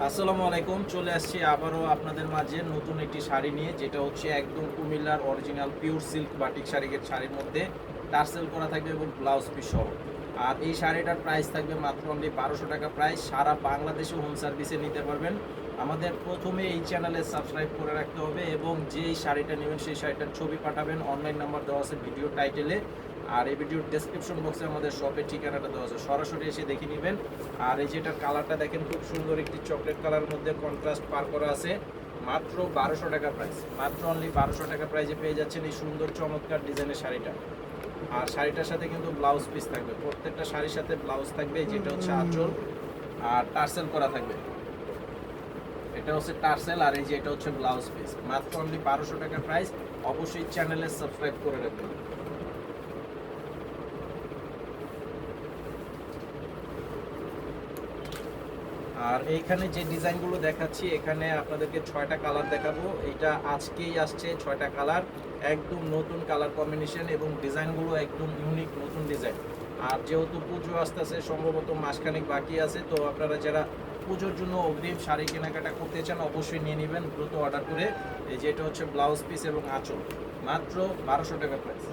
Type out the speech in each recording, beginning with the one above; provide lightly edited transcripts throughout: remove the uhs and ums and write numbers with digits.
আসসালামু আলাইকুম। চলে আসছি আবারও আপনাদের মাঝে নতুন একটি শাড়ি নিয়ে, যেটা হচ্ছে একদম কুমিল্লার অরিজিনাল পিওর সিল্ক বাটিক শাড়ির মধ্যে টার্সেল করা থাকবে এবং ব্লাউজ পিস সহ। আর এই শাড়িটার প্রাইস থাকবে মাত্র অনলি 1200 টাকা প্রাইস। সারা বাংলাদেশে হোম সার্ভিসে নিতে পারবেন। আমাদের প্রথমে এই চ্যানেলে সাবস্ক্রাইব করে রাখতে হবে এবং যেই শাড়িটা নেবেন সেই শাড়িটার ছবি পাঠাবেন। অনলাইন নাম্বার দেওয়া আছে ভিডিও টাইটেলে, আর এই ভিডিওর ডেসক্রিপশন বক্সে আমাদের শপের ঠিকানাটা দেওয়া আছে, সরাসরি এসে দেখে নেবেন। আর এই যেটার কালারটা দেখেন, খুব সুন্দর একটি চকলেট কালারের মধ্যে কন্ট্রাস্ট পার করা আছে। মাত্র 1200 টাকা প্রাইস, মাত্র অনলি 1200 টাকা প্রাইসে পেয়ে যাচ্ছেন এই সুন্দর চমৎকার ডিজাইনের শাড়িটা। আর শাড়িটার সাথে কিন্তু ব্লাউজ পিস থাকবে, প্রত্যেকটা শাড়ির সাথে ব্লাউজ থাকবে। যেটা হচ্ছে আঁচল আর টার্সেল করা থাকবে, এটা হচ্ছে টার্সেল, আর এই যে এটা হচ্ছে ব্লাউজ পিস। মাত্র অনলি 1200 টাকা প্রাইস। অবশ্যই চ্যানেলে সাবস্ক্রাইব করে রাখবেন। আর এইখানে যে ডিজাইনগুলো দেখাচ্ছি, এখানে আপনাদেরকে 6টা কালার দেখাবো। এটা আজকেই আসছে 6টা কালার, একদম নতুন কালার কম্বিনেশন এবং ডিজাইনগুলো একদম ইউনিক নতুন ডিজাইন। আর যেহেতু পুজো আসতেছে, সম্ভবত মাসখানেক বাকি আছে, তো আপনারা যারা পুজোর জন্য অগ্রিম শাড়ি কেনাকাটা করতে চান অবশ্যই নিয়ে নেবেন দ্রুত অর্ডার করে। এই যে এটা হচ্ছে ব্লাউজ পিস এবং আঁচল, মাত্র 1200 টাকা প্রাইস।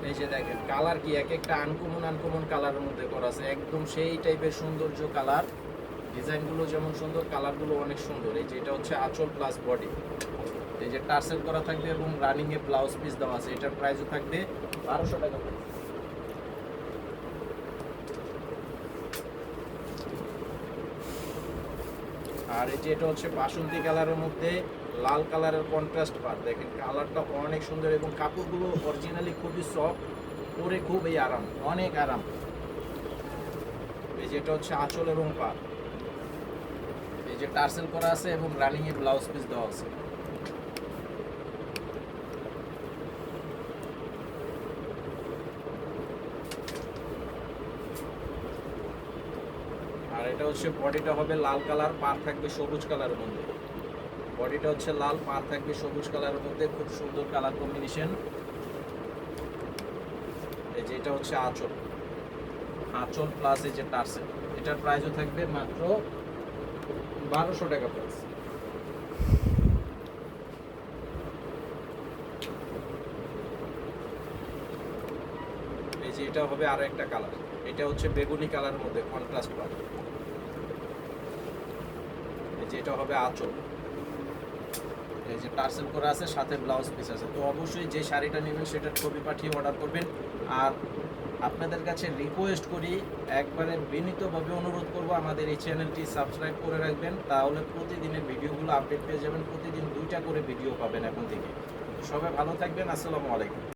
এই যে দেখেন কালার কি এক একটা আনকমন আনকমন কালারের মধ্যে করা আছে, একদম সেই টাইপের সৌন্দর্য কালার। ডিজাইনগুলো যেমন সুন্দর, কালারগুলো অনেক সুন্দর। এই যে এটা হচ্ছে আঁচল প্লাস বডি, এই যে টার্সেল করা থাকবে এবং রানিং এ ব্লাউজ পিস দেওয়া আছে। এটার প্রাইসও থাকবে 1200 টাকা প্রাইস। আর এই যে এটা হচ্ছে বাসন্তী কালারের মধ্যে লাল কালারের কন্ট্রাস্ট পার, দেখেন কালারটা অনেক সুন্দর এবং কাপড়গুলো অরিজিনালি খুবই সফট, পরে খুবই আরাম, অনেক আরাম। এই যে এটা হচ্ছে আঁচল এবং পার, এই যে টার্সেল করা আছে এবং রানিং এ ব্লাউজ পিস দেওয়া আছে। আর এটা হচ্ছে বডিটা হবে লাল কালার, পার থাকবে সবুজ কালারের মধ্যে। বডিটা হচ্ছে লাল, পার থাকবে সবুজ কালারের মধ্যে, খুব সুন্দর কালার কম্বিনেশন। এই যে এটা হচ্ছে আঁচল, আঁচল প্লাস এই যে টার্সেল। এটার প্রাইসও থাকবে মাত্র 1200 টাকা প্রাইস। এই যে এটা হবে আরো একটা কালার, এটা হচ্ছে বেগুনি কালারের মধ্যে কন্ট্রাস্ট পার। এই যে এটা হবে আঁচল, এই যে টার্সেল করা আছে, সাথে ব্লাউজ পিস আছে। তো অবশ্যই যে শাড়িটা নেবেন সেটার ছবি পাঠিয়ে অর্ডার করবেন। আর আপনাদের কাছে রিকোয়েস্ট করি, একবারে বিনীতভাবে অনুরোধ করব, আমাদের এই চ্যানেলটি সাবস্ক্রাইব করে রাখবেন, তাহলে প্রতিদিনের ভিডিওগুলো আপডেট পেয়ে যাবেন। প্রতিদিন 2টা করে ভিডিও পাবেন এখন থেকে। সবাই ভালো থাকবেন, আসসালামু আলাইকুম।